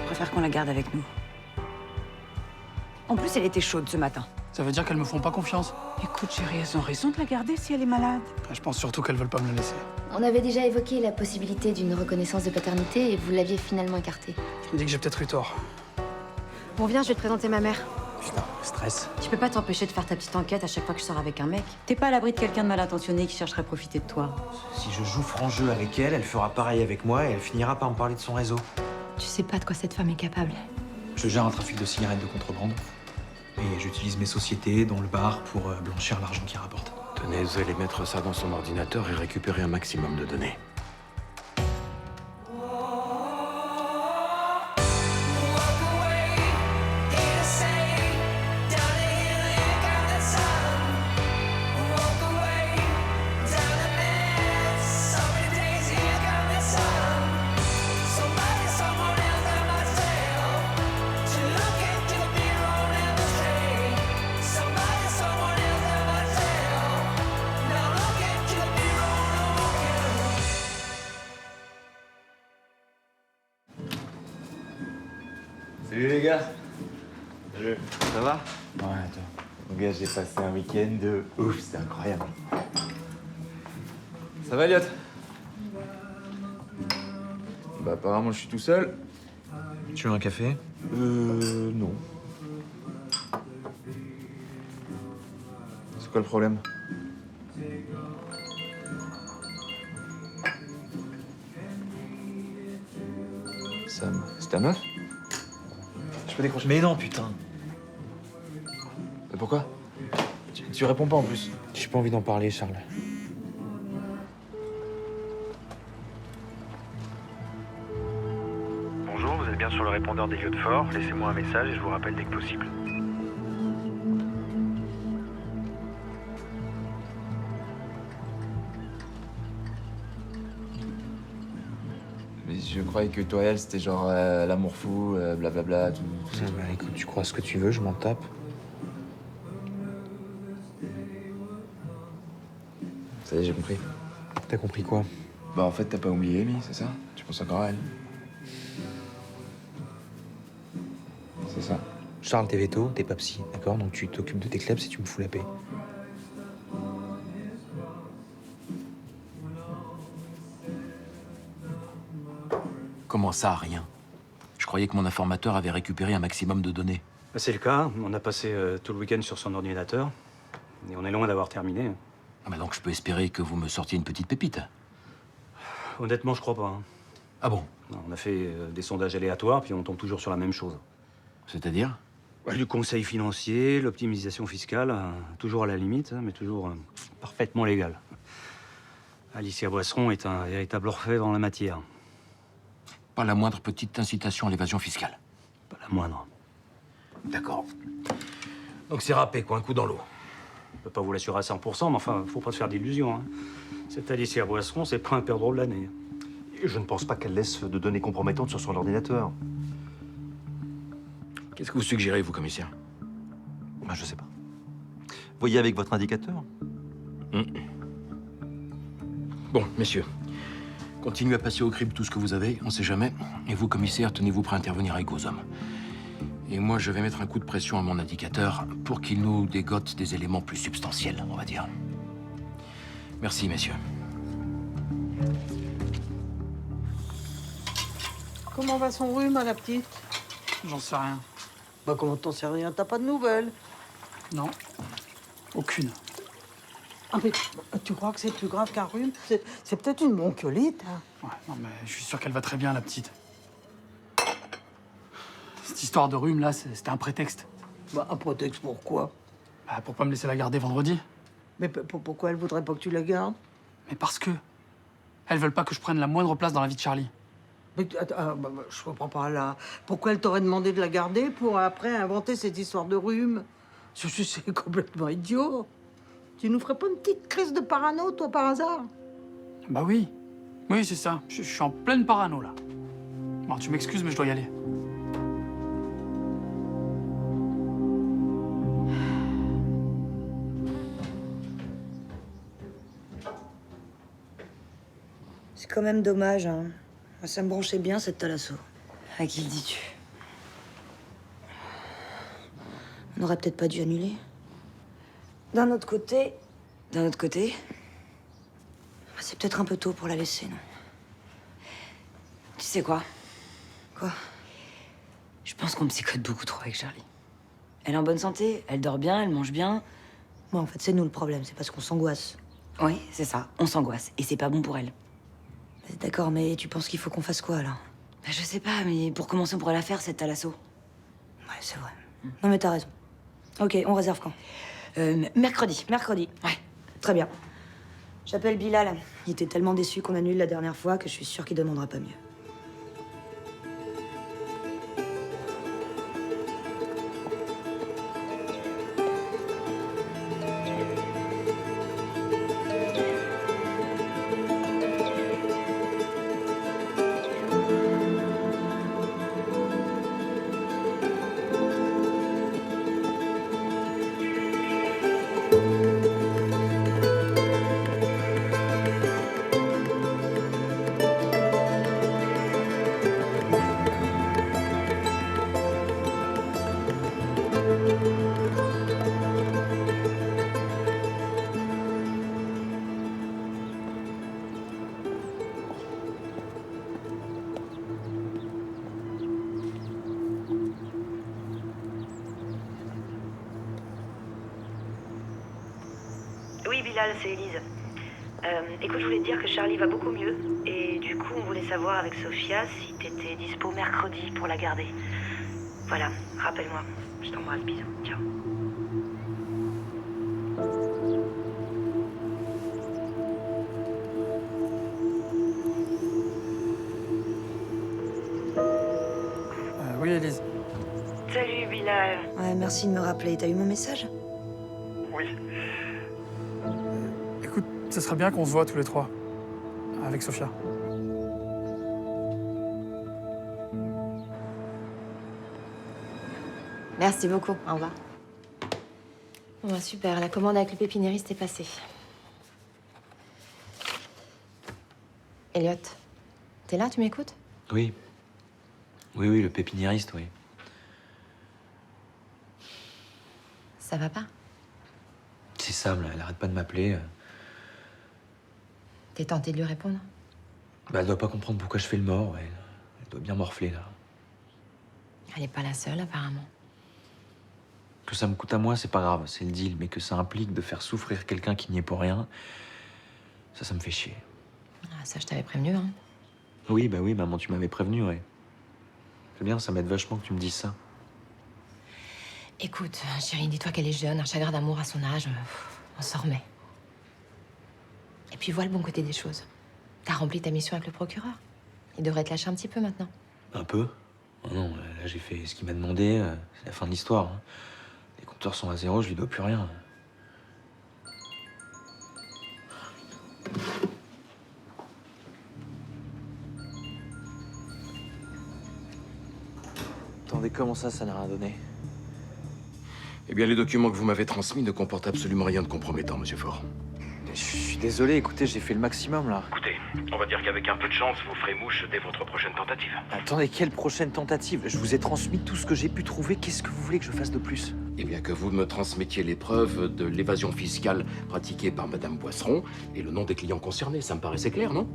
Je préfère qu'on la garde avec nous. En plus, elle était chaude ce matin. Ça veut dire qu'elles me font pas confiance. Écoute, chérie, elles ont raison de la garder si elle est malade. Je pense surtout qu'elles veulent pas me la laisser. On avait déjà évoqué la possibilité d'une reconnaissance de paternité et vous l'aviez finalement écartée. Je me dis que j'ai peut-être eu tort. Bon, viens, je vais te présenter ma mère. Putain, stress. Tu peux pas t'empêcher de faire ta petite enquête à chaque fois que je sors avec un mec. T'es pas à l'abri de quelqu'un de mal intentionné qui chercherait à profiter de toi. Si je joue franc jeu avec elle, elle fera pareil avec moi et elle finira par me parler de son réseau. Tu sais pas de quoi cette femme est capable. Je gère un trafic de cigarettes de contrebande. Et j'utilise mes sociétés, dont le bar, pour blanchir l'argent qu'il rapporte. Tenez, vous allez mettre ça dans son ordinateur et récupérer un maximum de données. Salut les gars. Salut. Ça va? Ouais, attends. Mon gars, j'ai passé un week-end de ouf, c'était incroyable. Ça va, Elliot? Bah, apparemment, je suis tout seul. Tu veux un café? Non. C'est quoi le problème? Sam, c'est ta meuf? Je peux décrocher? Mais non, putain. Mais pourquoi? Tu réponds pas en plus. J'ai pas envie d'en parler, Charles. Bonjour, vous êtes bien sur le répondeur d'Elliot Fort. Laissez-moi un message et je vous rappelle dès que possible. Mais je croyais que toi et elle, c'était genre l'amour fou, blablabla, tout ça. Bah, écoute, tu crois ce que tu veux, je m'en tape. Ça y est, j'ai compris. T'as compris quoi? Bah en fait, t'as pas oublié Amy, c'est ça? Tu penses encore à elle? C'est ça. Charles, t'es veto, t'es pas psy, d'accord? Donc tu t'occupes de tes clubs si tu me fous la paix. Comment ça, rien? Je croyais que mon informateur avait récupéré un maximum de données. C'est le cas. On a passé tout le week-end sur son ordinateur. Et on est loin d'avoir terminé. Ah bah donc je peux espérer que vous me sortiez une petite pépite. Honnêtement, je crois pas. Hein. Ah bon? Non, on a fait des sondages aléatoires, puis on tombe toujours sur la même chose. C'est-à-dire? Du conseil financier, l'optimisation fiscale, toujours à la limite, hein, mais toujours parfaitement légal. Alicia Boisseron est un véritable orfèvre en la matière. Pas la moindre petite incitation à l'évasion fiscale. Pas la moindre. D'accord. Donc c'est râpé, quoi, un coup dans l'eau. Je peux pas vous l'assurer à 100%, mais enfin, faut pas se faire d'illusions. Hein. Cette Alicia Boisseron, c'est pas un perdreau de l'année. Et je ne pense pas qu'elle laisse de données compromettantes sur son ordinateur. Qu'est-ce que vous suggérez, vous, commissaire? Ben, je sais pas. Voyez avec votre indicateur. Bon, messieurs, continuez à passer au crible tout ce que vous avez, on sait jamais. Et vous, commissaire, tenez-vous prêt à intervenir avec vos hommes. Et moi, je vais mettre un coup de pression à mon indicateur pour qu'il nous dégote des éléments plus substantiels, on va dire. Merci, messieurs. Comment va son rhume, la petite? J'en sais rien. Bah, comment t'en sais rien? T'as pas de nouvelles? Non. Aucune. Ah, mais tu crois que c'est plus grave qu'un rhume? C'est peut-être une bronchiolite, hein? Ouais, non, mais je suis sûr qu'elle va très bien, la petite. Cette histoire de rhume, là, c'était un prétexte. Bah, un prétexte pourquoi? Bah, pour pas me laisser la garder vendredi. Mais pourquoi elle voudrait pas que tu la gardes? Mais parce que elles veulent pas que je prenne la moindre place dans la vie de Charlie. Mais je comprends pas, là. Pourquoi elle t'aurait demandé de la garder pour après inventer cette histoire de rhume? C'est complètement idiot. Tu nous ferais pas une petite crise de parano, toi, par hasard? Bah oui. Oui, c'est ça. Je suis en pleine parano, là. Bon, tu m'excuses, mais je dois y aller. C'est quand même dommage, hein. Ça me branchait bien, cette thalasso. À qui le dis-tu? On n'aurait peut-être pas dû annuler. D'un autre côté, c'est peut-être un peu tôt pour la laisser, non? Tu sais quoi? Quoi? Je pense qu'on psychote beaucoup trop avec Charlie. Elle est en bonne santé, elle dort bien, elle mange bien. Bon, en fait, c'est nous le problème, c'est parce qu'on s'angoisse. Oui, c'est ça, on s'angoisse. Et c'est pas bon pour elle. D'accord, mais tu penses qu'il faut qu'on fasse quoi, là? Bah, je sais pas, mais pour commencer, on pourrait la faire, cette thalasso. Ouais, c'est vrai. Non, mais t'as raison. Ok, on réserve quand? Mercredi. Mercredi. Ouais. Très bien. J'appelle Bilal. Il était tellement déçu qu'on annule la dernière fois que je suis sûre qu'il demandera pas mieux. Oui, Bilal, c'est Élise. Écoute, je voulais te dire que Charlie va beaucoup mieux. Et du coup, on voulait savoir avec Sophia si t'étais dispo mercredi pour la garder. Voilà, rappelle-moi. Je t'embrasse, bisous. Ciao. Oui, Élise. Salut, Bilal. Ouais, merci de me rappeler. T'as eu mon message? Oui. Écoute, ce serait bien qu'on se voit tous les trois. Avec Sophia. Merci beaucoup, au revoir. Bon, bah, super, la commande avec le pépiniériste est passée. Elliot, t'es là, tu m'écoutes? Oui. Oui, le pépiniériste, oui. Ça va pas? C'est Sam, là, elle arrête pas de m'appeler. T'es tenté de lui répondre? Bah, elle doit pas comprendre pourquoi je fais le mort, ouais. Elle doit bien morfler, là. Elle est pas la seule, apparemment. Que ça me coûte à moi, c'est pas grave, c'est le deal. Mais que ça implique de faire souffrir quelqu'un qui n'y est pour rien, ça me fait chier. Ah, ça, je t'avais prévenu, hein. Oui, bah oui, maman, tu m'avais prévenu, ouais. C'est bien, ça m'aide vachement que tu me dises ça. Écoute, chérie, dis-toi qu'elle est jeune, un chagrin d'amour à son âge, on s'en remet. Et puis vois le bon côté des choses. T'as rempli ta mission avec le procureur. Il devrait te lâcher un petit peu maintenant. Un peu? Oh non, là, j'ai fait ce qu'il m'a demandé, c'est la fin de l'histoire. Hein. Les compteurs sont à zéro, je lui dois plus rien. Attendez, comment ça n'a rien donné? Eh bien, les documents que vous m'avez transmis ne comportent absolument rien de compromettant, monsieur Faure. Je suis désolé, écoutez, j'ai fait le maximum, là. Écoutez, on va dire qu'avec un peu de chance, vous ferez mouche dès votre prochaine tentative. Attendez, quelle prochaine tentative? Je vous ai transmis tout ce que j'ai pu trouver, qu'est-ce que vous voulez que je fasse de plus? Eh bien, que vous me transmettiez les preuves de l'évasion fiscale pratiquée par Madame Boisseron et le nom des clients concernés, ça me paraissait clair, non?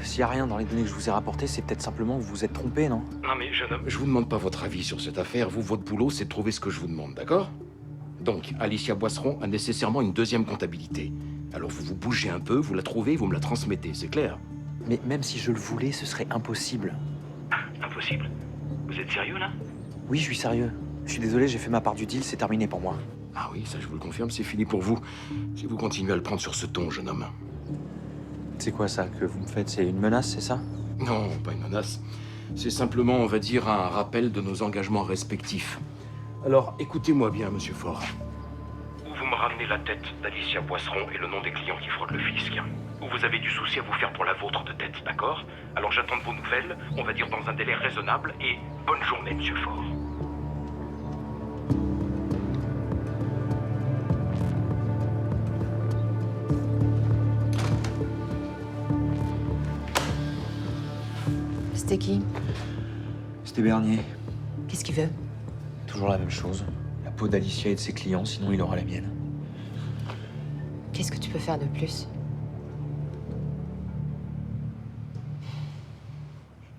S'il y a rien dans les données que je vous ai rapportées, c'est peut-être simplement que vous vous êtes trompé, non? Non mais jeune homme, je vous demande pas votre avis sur cette affaire. Vous, votre boulot, c'est de trouver ce que je vous demande, d'accord? Donc, Alicia Boisseron a nécessairement une deuxième comptabilité. Alors vous vous bougez un peu, vous la trouvez, vous me la transmettez, c'est clair? Mais même si je le voulais, ce serait impossible. Impossible? Vous êtes sérieux, là? Oui, je suis sérieux. Je suis désolé, j'ai fait ma part du deal, c'est terminé pour moi. Ah oui, ça je vous le confirme, c'est fini pour vous. Si vous continuez à le prendre sur ce ton, jeune homme. C'est quoi ça que vous me faites? C'est une menace, c'est ça? Non, pas une menace. C'est simplement, on va dire, un rappel de nos engagements respectifs. Alors, écoutez-moi bien, monsieur Faure. Ou vous me ramenez la tête d'Alicia Boisseron et le nom des clients qui fraudent le fisc. Ou vous avez du souci à vous faire pour la vôtre de tête, d'accord? Alors j'attends de vos nouvelles, on va dire dans un délai raisonnable, et bonne journée, monsieur Faure. C'était qui? C'était Bernier. Qu'est-ce qu'il veut? Toujours la même chose. La peau d'Alicia et de ses clients, sinon il aura la mienne. Qu'est-ce que tu peux faire de plus?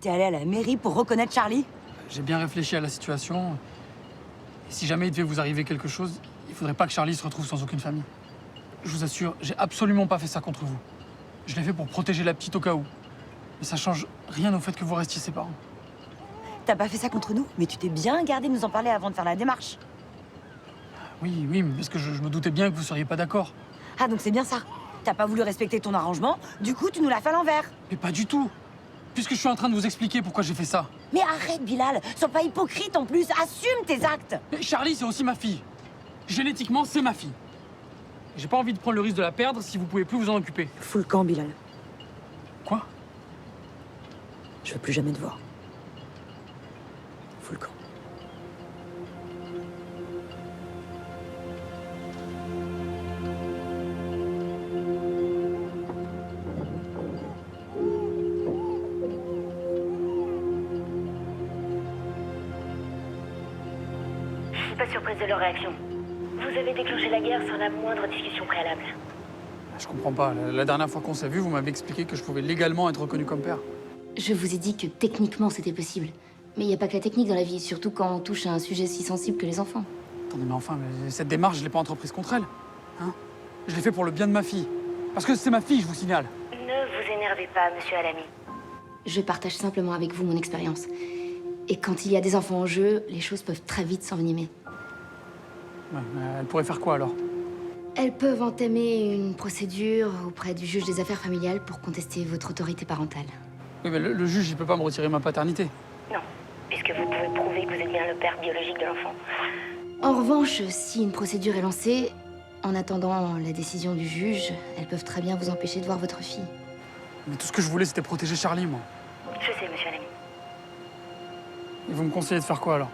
T'es allé à la mairie pour reconnaître Charlie? J'ai bien réfléchi à la situation. Et si jamais il devait vous arriver quelque chose, il faudrait pas que Charlie se retrouve sans aucune famille. Je vous assure, j'ai absolument pas fait ça contre vous. Je l'ai fait pour protéger la petite au cas où. Mais ça change rien au fait que vous restiez ses parents. T'as pas fait ça contre nous, mais tu t'es bien gardé de nous en parler avant de faire la démarche. Oui, mais parce que je me doutais bien que vous seriez pas d'accord. Ah, donc c'est bien ça. T'as pas voulu respecter ton arrangement, du coup tu nous l'as fait à l'envers. Mais pas du tout. Puisque je suis en train de vous expliquer pourquoi j'ai fait ça. Mais arrête, Bilal, sois pas hypocrite en plus, assume tes actes. Mais Charlie, c'est aussi ma fille. Génétiquement, c'est ma fille. Et j'ai pas envie de prendre le risque de la perdre si vous pouvez plus vous en occuper. Fous le camp, Bilal. Quoi? Je veux plus jamais te voir. Fous le camp. Je suis pas surprise de leur réaction. Vous avez déclenché la guerre sans la moindre discussion préalable. Je comprends pas. La dernière fois qu'on s'est vu, vous m'avez expliqué que je pouvais légalement être reconnu comme père. Je vous ai dit que techniquement c'était possible. Mais il n'y a pas que la technique dans la vie, surtout quand on touche à un sujet si sensible que les enfants. Attendez, mais enfin, cette démarche, je l'ai pas entreprise contre elle. Hein? Je l'ai fait pour le bien de ma fille. Parce que c'est ma fille, je vous signale. Ne vous énervez pas, monsieur Alami. Je partage simplement avec vous mon expérience. Et quand il y a des enfants en jeu, les choses peuvent très vite s'envenimer. Ouais, mais elle pourrait faire quoi alors? Elles peuvent entamer une procédure auprès du juge des affaires familiales pour contester votre autorité parentale. Oui, mais le juge, il peut pas me retirer ma paternité. Non, puisque vous pouvez prouver que vous êtes bien le père biologique de l'enfant. En revanche, si une procédure est lancée, en attendant la décision du juge, elles peuvent très bien vous empêcher de voir votre fille. Mais tout ce que je voulais, c'était protéger Charlie, moi. Je sais, monsieur Alami. Et vous me conseillez de faire quoi alors?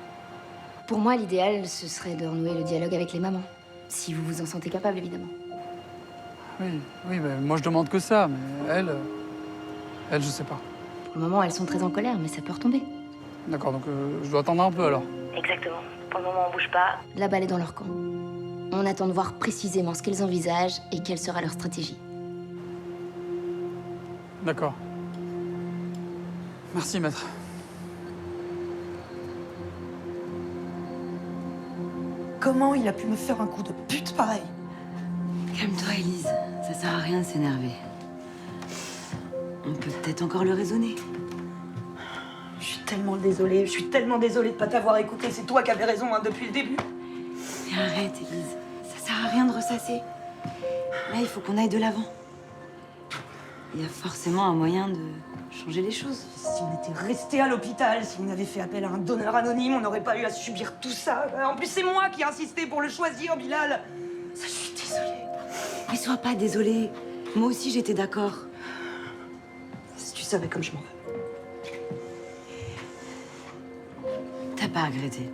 Pour moi, l'idéal, ce serait de renouer le dialogue avec les mamans. Si vous vous en sentez capable, évidemment. Oui, mais moi je demande que ça, mais elle, je sais pas. Pour le moment, elles sont très en colère, mais ça peut retomber. D'accord, donc je dois attendre un peu alors. Exactement. Pour le moment, on bouge pas. La balle est dans leur camp. On attend de voir précisément ce qu'elles envisagent et quelle sera leur stratégie. D'accord. Merci, maître. Comment il a pu me faire un coup de pute pareil? Calme-toi, Élise. Ça sert à rien de s'énerver. On peut peut-être encore le raisonner. Je suis tellement désolée de pas t'avoir écouté. C'est toi qui avais raison hein, depuis le début. Mais arrête, Élise. Ça sert à rien de ressasser. Là, il faut qu'on aille de l'avant. Il y a forcément un moyen de changer les choses. Si on était resté à l'hôpital, si on avait fait appel à un donneur anonyme, on n'aurait pas eu à subir tout ça. En plus, c'est moi qui ai insisté pour le choisir, Bilal. Ça, je suis désolée. Mais sois pas désolée. Moi aussi, j'étais d'accord. Si tu savais comme je m'en veux. T'as pas regretté.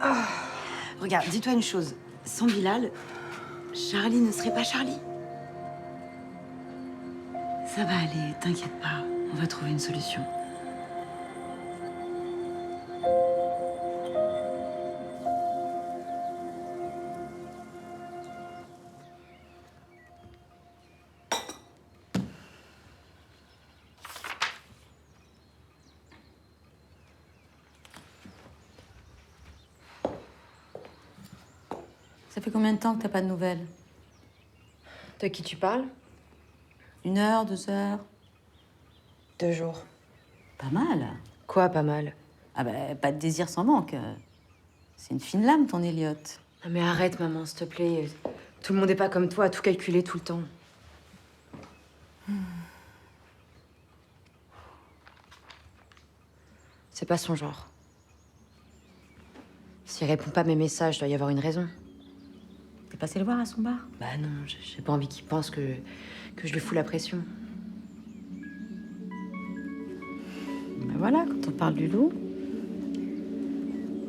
Regarde, dis-toi une chose. Sans Bilal, Charlie ne serait pas Charlie. Ça va aller, t'inquiète pas. On va trouver une solution. Ça fait combien de temps que t'as pas de nouvelles? De qui tu parles? 1 heure, 2 heures? 2 jours. Pas mal. Quoi, pas mal? Ah bah, pas de désir sans manque. C'est une fine lame, ton Elliot. Non mais arrête, maman, s'il te plaît. Tout le monde n'est pas comme toi, à tout calculer tout le temps. C'est pas son genre. S'il répond pas à mes messages, doit y avoir une raison. T'es passé le voir à son bar? Bah non, j'ai pas envie qu'il pense que je lui fous la pression. Bah voilà, quand on parle du loup.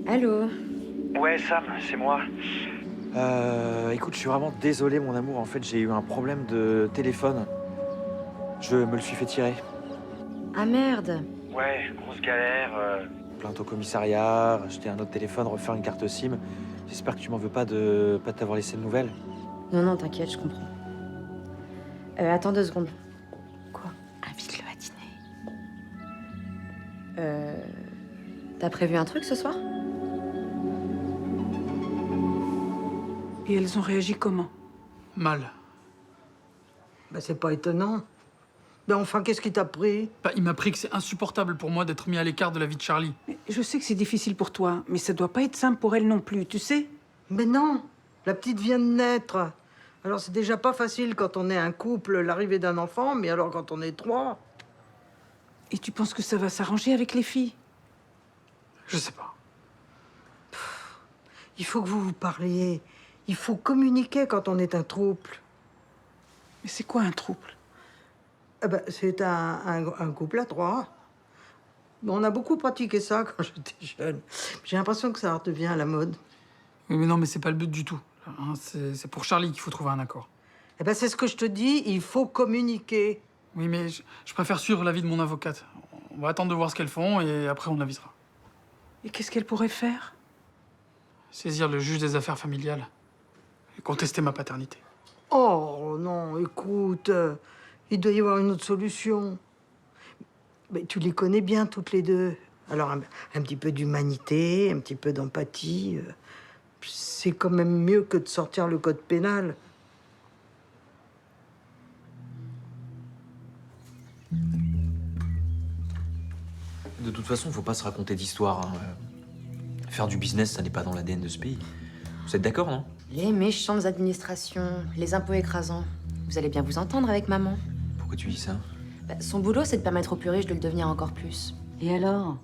Allô? Ouais, Sam, c'est moi. Écoute, je suis vraiment désolé, mon amour. En fait, j'ai eu un problème de téléphone. Je me le suis fait tirer. Ah merde! Ouais, grosse galère. plainte au commissariat, racheter un autre téléphone, refaire une carte SIM. J'espère que tu m'en veux pas de pas t'avoir laissé de nouvelles. Non, non, t'inquiète, je comprends. Attends 2 secondes. Quoi? Invite-le à dîner. T'as prévu un truc ce soir? Et elles ont réagi comment? Mal. Ben, c'est pas étonnant. Ben enfin, qu'est-ce qui t'a pris? Bah, il m'a appris que c'est insupportable pour moi d'être mis à l'écart de la vie de Charlie. Je sais que c'est difficile pour toi, mais ça doit pas être simple pour elle non plus, tu sais? Mais non, la petite vient de naître. Alors c'est déjà pas facile quand on est un couple, l'arrivée d'un enfant, mais alors quand on est 3. Et tu penses que ça va s'arranger avec les filles? Je sais pas. Il faut que vous vous parliez. Il faut communiquer quand on est un couple. Mais c'est quoi un couple? C'est un couple à 3. On a beaucoup pratiqué ça quand j'étais jeune. J'ai l'impression que ça redevient à la mode. Oui, mais non, mais c'est pas le but du tout. Hein, c'est pour Charlie qu'il faut trouver un accord. C'est ce que je te dis, il faut communiquer. Oui, mais je préfère suivre l'avis de mon avocate. On va attendre de voir ce qu'elles font et après on avisera. Et qu'est-ce qu'elle pourrait faire? Saisir le juge des affaires familiales et contester ma paternité. Oh non, écoute, il doit y avoir une autre solution. Mais tu les connais bien toutes les deux. Alors un petit peu d'humanité, un petit peu d'empathie, c'est quand même mieux que de sortir le code pénal. De toute façon, faut pas se raconter d'histoire. Hein. Faire du business, ça n'est pas dans l'ADN de ce pays. Vous êtes d'accord, non? Les méchantes administrations, les impôts écrasants. Vous allez bien vous entendre avec maman. Pourquoi tu dis ça? Son boulot, c'est de permettre aux plus riches de le devenir encore plus. Et alors?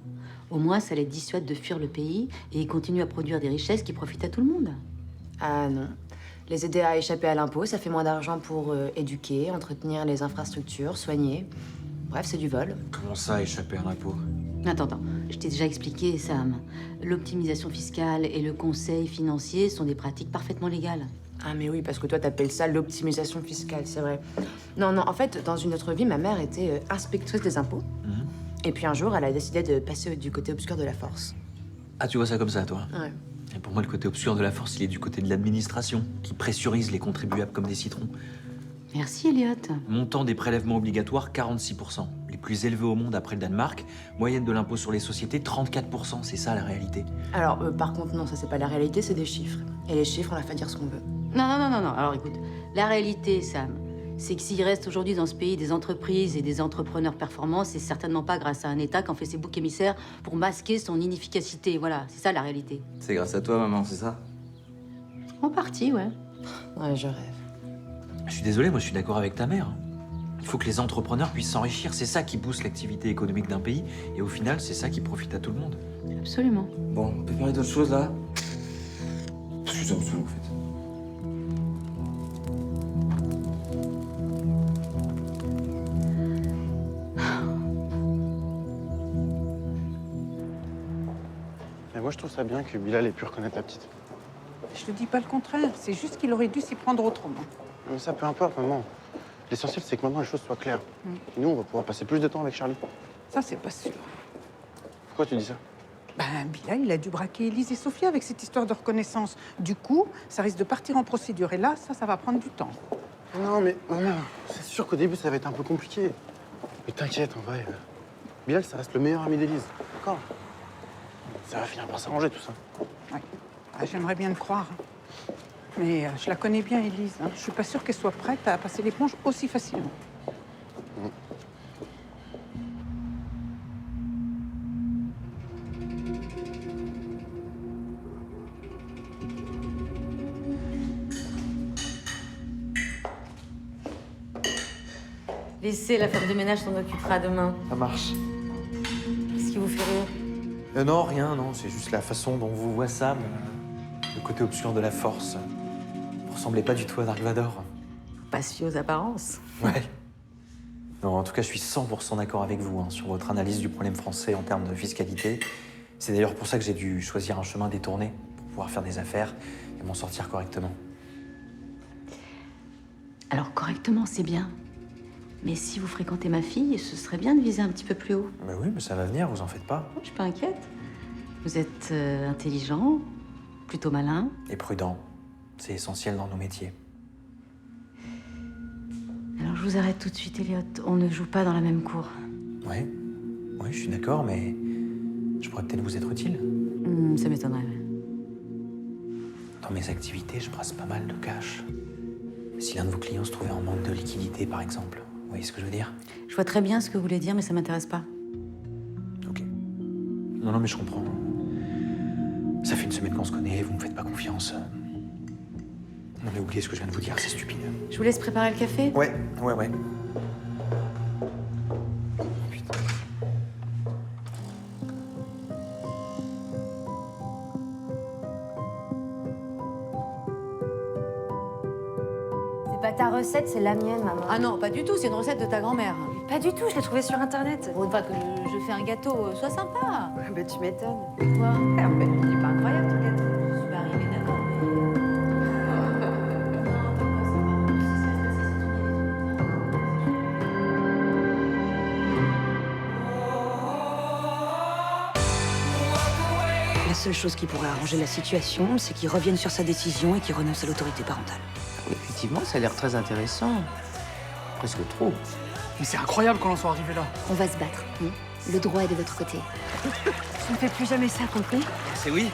Au moins, ça les dissuade de fuir le pays et ils continuent à produire des richesses qui profitent à tout le monde. Ah non. Les aider à échapper à l'impôt, ça fait moins d'argent pour éduquer, entretenir les infrastructures, soigner. Bref, c'est du vol. Comment ça, échapper à l'impôt? Attends, je t'ai déjà expliqué, Sam. L'optimisation fiscale et le conseil financier sont des pratiques parfaitement légales. Ah mais oui, parce que toi, t'appelles ça l'optimisation fiscale, c'est vrai. Non, en fait, dans une autre vie, ma mère était inspectrice des impôts. Et puis un jour, elle a décidé de passer du côté obscur de la force. Ah, tu vois ça comme ça, toi? Ouais. Et pour moi, le côté obscur de la force, il est du côté de l'administration, qui pressurise les contribuables comme des citrons. Merci, Elliot. Montant des prélèvements obligatoires, 46%. Les plus élevés au monde après le Danemark. Moyenne de l'impôt sur les sociétés, 34%. C'est ça, la réalité. Alors, par contre, non, ça, c'est pas la réalité, c'est des chiffres. Et les chiffres, on leur fait dire ce qu'on veut. Non. Alors écoute, la réalité, Sam, c'est que s'il reste aujourd'hui dans ce pays des entreprises et des entrepreneurs performants, c'est certainement pas grâce à un État qui en fait ses boucs émissaires pour masquer son inefficacité. Voilà, c'est ça la réalité. C'est grâce à toi, maman, c'est ça? En partie, ouais. Ouais, je rêve. Je suis désolé, moi je suis d'accord avec ta mère. Il faut que les entrepreneurs puissent s'enrichir. C'est ça qui booste l'activité économique d'un pays. Et au final, c'est ça qui profite à tout le monde. Absolument. Bon, on peut parler d'autre chose, là? Parce que ça me saoule, en fait. Mais moi, je trouve ça bien que Bilal ait pu reconnaître la petite. Je te dis pas le contraire, c'est juste qu'il aurait dû s'y prendre autrement. Mais ça, peu importe, maman. L'essentiel, c'est que maintenant, les choses soient claires. Et nous, on va pouvoir passer plus de temps avec Charlie. Ça, c'est pas sûr. Pourquoi tu dis ça? Bilal, il a dû braquer Élise et Sophia avec cette histoire de reconnaissance. Du coup, ça risque de partir en procédure. Et là, ça va prendre du temps. Non, mais maman, c'est sûr qu'au début, ça va être un peu compliqué. Mais t'inquiète, en vrai. Bilal, ça reste le meilleur ami d'Élise. D'accord? Ça va finir par s'arranger, tout ça. Ouais. J'aimerais bien le croire. Mais je la connais bien, Élise. Je suis pas sûre qu'elle soit prête à passer l'éponge aussi facilement. Laissez, la femme de ménage s'en occupera demain. Ça marche. Qu'est-ce qui vous fait rire? Non, rien, non. C'est juste la façon dont vous voit Sam. Le côté obscur de la force. Vous ressemblez pas du tout à Dark Vador. Pas se fier aux apparences. Ouais. Non, en tout cas, je suis 100% d'accord avec vous sur votre analyse du problème français en termes de fiscalité. C'est d'ailleurs pour ça que j'ai dû choisir un chemin détourné pour pouvoir faire des affaires et m'en sortir correctement. Alors, correctement, c'est bien. Mais si vous fréquentez ma fille, ce serait bien de viser un petit peu plus haut. Bah oui, mais ça va venir, vous en faites pas. Je suis pas inquiète. Vous êtes intelligent, plutôt malin. Et prudent. C'est essentiel dans nos métiers. Alors je vous arrête tout de suite, Elliot. On ne joue pas dans la même cour. Ouais. Oui, je suis d'accord, mais je pourrais peut-être vous être utile. Ça m'étonnerait. Ouais. Dans mes activités, je brasse pas mal de cash. Si l'un de vos clients se trouvait en manque de liquidité, par exemple, vous voyez ce que je veux dire? Je vois très bien ce que vous voulez dire, mais ça m'intéresse pas. Non, non, mais je comprends. Ça fait une semaine qu'on se connaît, vous me faites pas confiance. Non, mais oubliez ce que je viens de vous dire, c'est stupide. Je vous laisse préparer le café? Ouais. C'est pas ta recette, c'est la mienne, maman. Ah non, pas du tout, c'est une recette de ta grand-mère. Pas du tout, je l'ai trouvée sur Internet. Pour une fois que je fais un gâteau, sois sympa. Bah, tu m'étonnes. Quoi? Ah, bah, il est pas incroyable, ton gâteau. Je suis pas arrivée, d'accord, La seule chose qui pourrait arranger la situation, c'est qu'il revienne sur sa décision et qu'il renonce à l'autorité parentale. Effectivement, ça a l'air très intéressant. Presque trop. Mais c'est incroyable qu'on en soit arrivé là. On va se battre. Le droit est de votre côté. Tu ne fais plus jamais ça, compris? C'est oui.